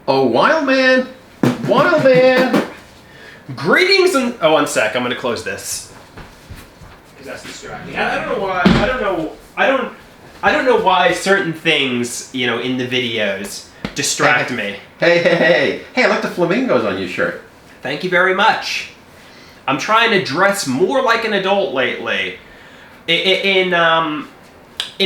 Oh, Wildman! Wildman! Greetings and... Oh, one sec. I'm going to close this. Because that's distracting. I don't know why... I don't know why certain things, you know, in the videos distract me. Hey, I like the flamingos on your shirt. Thank you very much. I'm trying to dress more like an adult lately. In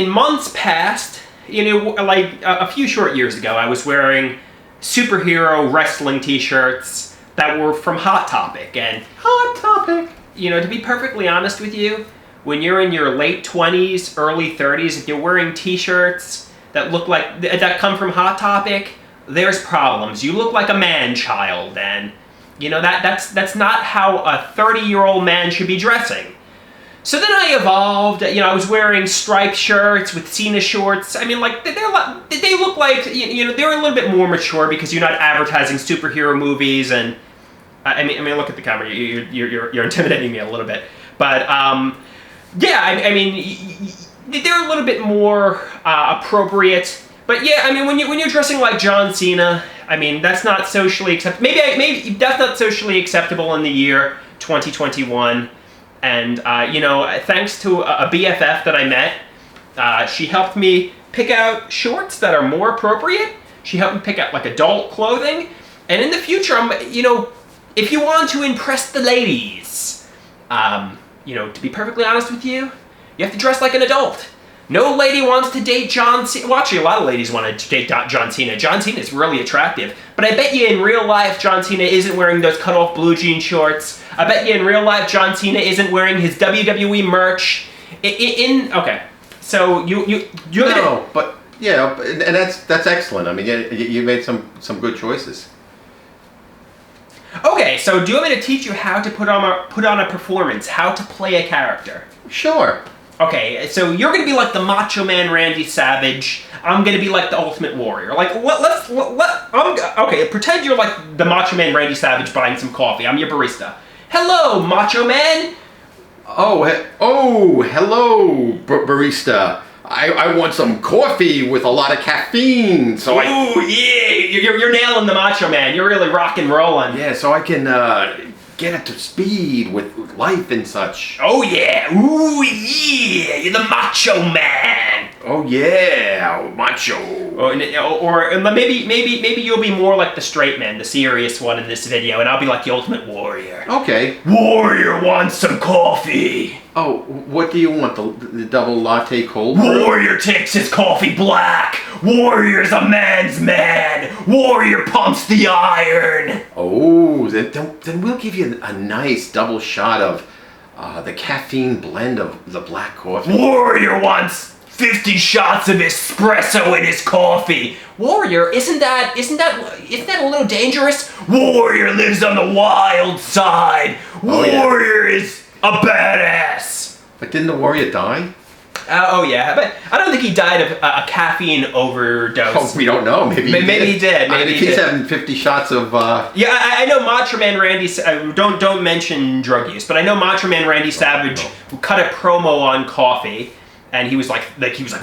months past, you know, like a few short years ago, I was wearing superhero wrestling t-shirts that were from Hot Topic. And Hot Topic! You know, to be perfectly honest with you, when you're in your late 20s, early 30s, if you're wearing t-shirts that look like, that come from Hot Topic, there's problems. You look like a man-child, and, you know, that's not how a 30-year-old man should be dressing. So then I evolved, you know, I was wearing striped shirts with Cena shorts. I mean, like, they look like, you know, they're a little bit more mature because you're not advertising superhero movies, and, I mean, look at the camera, you're intimidating me a little bit. But, yeah, I mean, they're a little bit more appropriate. But yeah, I mean, when you're dressing like John Cena, I mean, that's not socially acceptable. Maybe that's not socially acceptable in the year 2021. And you know, thanks to a BFF that I met, she helped me pick out shorts that are more appropriate. She helped me pick out like adult clothing. And in the future, you know, if you want to impress the ladies, you know, to be perfectly honest with you, you have to dress like an adult. No lady wants to date John Cena. Well, actually, a lot of ladies want to date John Cena. John Cena is really attractive. But I bet you in real life, John Cena isn't wearing those cut-off blue jean shorts. I bet you in real life, John Cena isn't wearing his WWE merch. Okay, so you're no, but yeah, and that's excellent. I mean, you made some good choices. Okay, so do you want me to teach you how to put on a performance, how to play a character? Sure. Okay, so you're gonna be like the Macho Man Randy Savage. I'm gonna be like the Ultimate Warrior. Like, okay, pretend you're like the Macho Man Randy Savage buying some coffee. I'm your barista. Hello, Macho Man. Oh, hello, barista. I want some coffee with a lot of caffeine. So ooh, yeah, you're nailing the Macho Man. You're really rock and rolling. Yeah, so I can get up to speed with life and such. Oh yeah, ooh yeah, you're the Macho Man. Oh yeah, macho. Or maybe you'll be more like the straight man, the serious one in this video, and I'll be like the Ultimate Warrior. Okay. Warrior wants some coffee. Oh, what do you want? The double latte cold brew? Warrior takes his coffee black. Warrior's a man's man. Warrior pumps the iron. Oh, then we'll give you a nice double shot of the caffeine blend of the black coffee. Warrior wants 50 shots of espresso in his coffee. Warrior, isn't that a little dangerous? Warrior lives on the wild side. Warrior is a badass. But didn't the warrior die? Oh yeah, but I don't think he died of a caffeine overdose. Oh, we don't know. Maybe he did. Maybe he's having 50 shots of. Yeah, I know Macho Man Randy. Don't mention drug use, but I know Macho Man Randy Savage cut a promo on coffee, and he was like,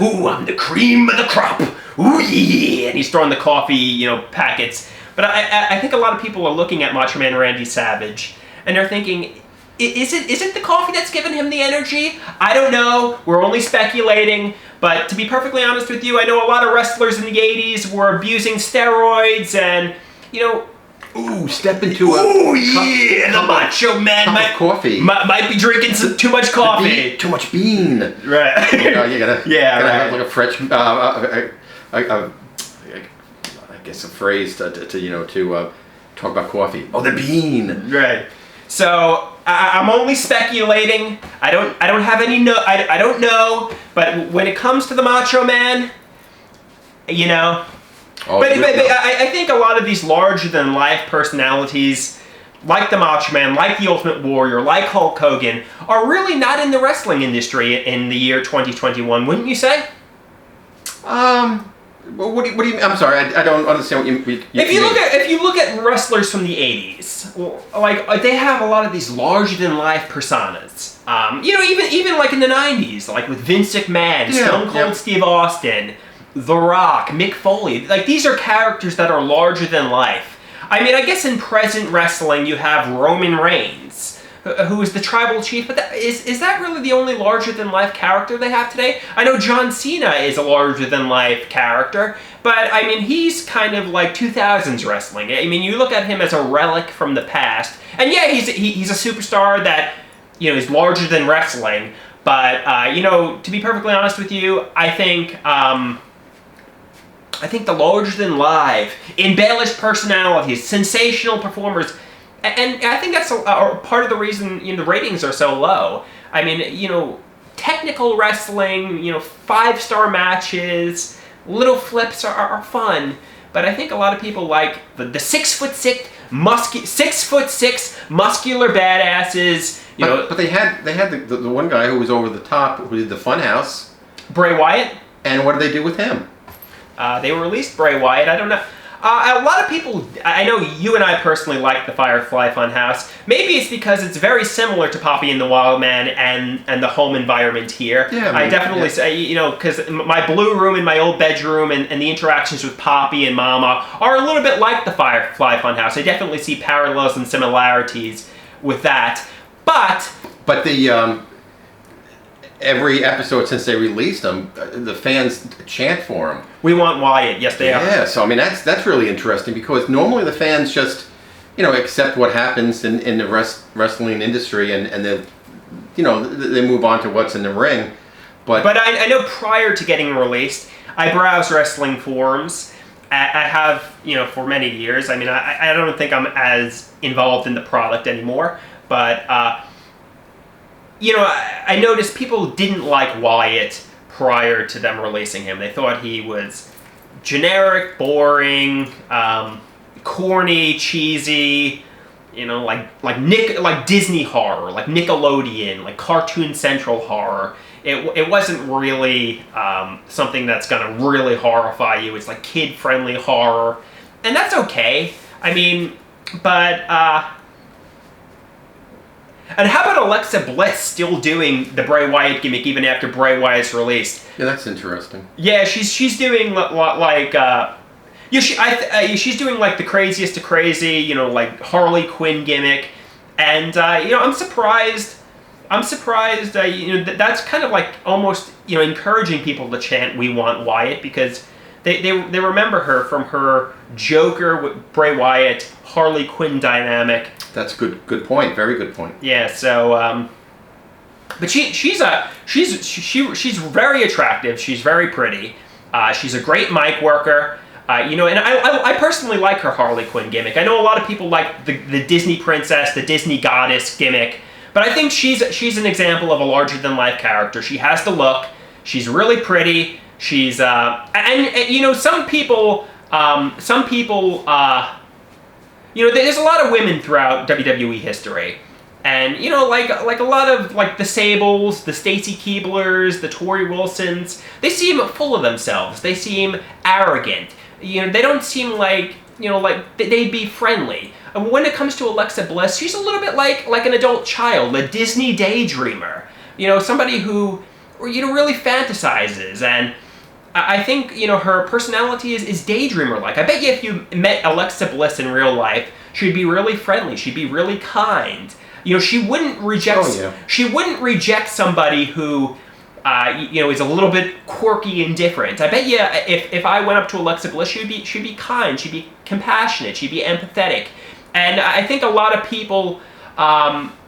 ooh, I'm the cream of the crop. Ooh yeah, and he's throwing the coffee, you know, packets. But I think a lot of people are looking at Macho Man Randy Savage, and they're thinking, Is it the coffee that's giving him the energy? I don't know. We're only speculating. But to be perfectly honest with you, I know a lot of wrestlers in the 80s were abusing steroids and, you know... Ooh, step into the Macho Man might be drinking too much coffee. Too much bean. Right. You gotta have like a fresh... I guess a phrase to talk about coffee. Oh, the bean. Right. So I'm only speculating. I don't have any I don't know. But when it comes to the Macho Man, you know. Oh, but I think a lot of these larger than life personalities, like the Macho Man, like the Ultimate Warrior, like Hulk Hogan, are really not in the wrestling industry in the year 2021. Wouldn't you say? What do you mean? I'm sorry, I don't understand what you mean. If you look at wrestlers from the 80s, like they have a lot of these larger than life personas. You know, even like in the 90s, like with Vince McMahon, Stone Cold Steve Austin, The Rock, Mick Foley. Like, these are characters that are larger than life. I mean, I guess in present wrestling you have Roman Reigns, who is the tribal chief, but is that really the only larger-than-life character they have today? I know John Cena is a larger-than-life character, but, I mean, he's kind of like 2000s wrestling. I mean, you look at him as a relic from the past, and yeah, he's a superstar that, you know, is larger than wrestling, but, you know, to be perfectly honest with you, I think the larger-than-life, embellished personalities, sensational performers, and I think that's part of the reason, you know, the ratings are so low. I mean, you know, technical wrestling, you know, 5-star matches, little flips are fun, but I think a lot of people like the 6'6", 6'6" muscular badasses. You know, but they had the one guy who was over the top, who did the Funhouse. Bray Wyatt. And what did they do with him? They released Bray Wyatt. I don't know. A lot of people, I know you and I personally like the Firefly Funhouse. Maybe it's because it's very similar to Papi and the Wildman and the home environment here. Yeah, I definitely say, you know, because my blue room in my old bedroom and the interactions with Papi and Mama are a little bit like the Firefly Funhouse. I definitely see parallels and similarities with that. But the every episode since they released them, the fans chant for him. We want Wyatt. Yes, they are. Yeah, so I mean that's really interesting because normally the fans just, you know, accept what happens in the wrestling industry and then, you know, they move on to what's in the ring. But I know prior to getting released, I browse wrestling forums. I have, you know, for many years. I mean, I don't think I'm as involved in the product anymore, but you know, I noticed people didn't like Wyatt prior to them releasing him. They thought he was generic, boring, corny, cheesy, you know, like Disney horror, like Nickelodeon, like Cartoon Central horror. It wasn't really something that's gonna really horrify you. It's like kid-friendly horror, and that's okay. I mean, but and how about Alexa Bliss still doing the Bray Wyatt gimmick even after Bray Wyatt's released? Yeah, that's interesting. Yeah, she's doing like she's doing like the craziest of crazy, you know, like Harley Quinn gimmick, and you know, I'm surprised. You know, that's kind of like almost, you know, encouraging people to chant "We want Wyatt" because they remember her from her Joker with Bray Wyatt, Harley Quinn dynamic. That's good point. Very good point. Yeah. So, but she's very attractive. She's very pretty. She's a great mic worker. You know, and I personally like her Harley Quinn gimmick. I know a lot of people like the Disney princess, the Disney goddess gimmick, but I think she's an example of a larger than life character. She has the look. She's really pretty. She's and you know, some people. You know, there's a lot of women throughout WWE history, and you know, like a lot of like the Sables, the Stacy Keeblers, the Tori Wilsons. They seem full of themselves. They seem arrogant. You know, they don't seem like, you know, like they'd be friendly. And when it comes to Alexa Bliss, she's a little bit like an adult child, a Disney daydreamer. You know, somebody who, you know, really fantasizes. And I think, you know, her personality is daydreamer-like. I bet you if you met Alexa Bliss in real life, she'd be really friendly. She'd be really kind. You know, she wouldn't reject. Oh, yeah. She wouldn't reject somebody who, you know, is a little bit quirky and different. I bet you if I went up to Alexa Bliss, she'd be kind. She'd be compassionate. She'd be empathetic. And I think a lot of people,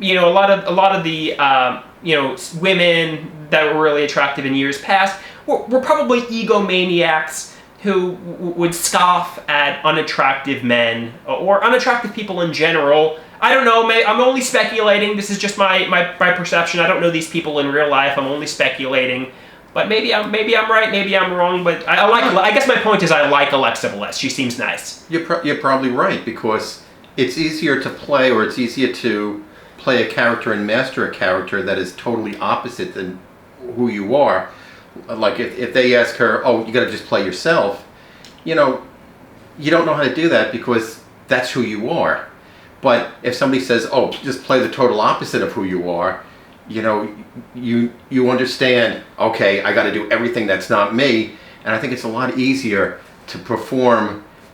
you know, a lot of the you know, women that were really attractive in years past were probably egomaniacs who would scoff at unattractive men or unattractive people in general. I don't know. I'm only speculating. This is just my perception. I don't know these people in real life. I'm only speculating. But maybe I'm right. Maybe I'm wrong. But I guess my point is I like Alexa Bliss. She seems nice. You're probably right because it's easier to play, or it's easier to play a character and master a character that is totally opposite than who you are. Like if they ask her, oh, you got to just play yourself, you know, you don't know how to do that because that's who you are. But if somebody says, oh, just play the total opposite of who you are, you know, you understand, okay, I got to do everything that's not me, and I think it's a lot easier to perform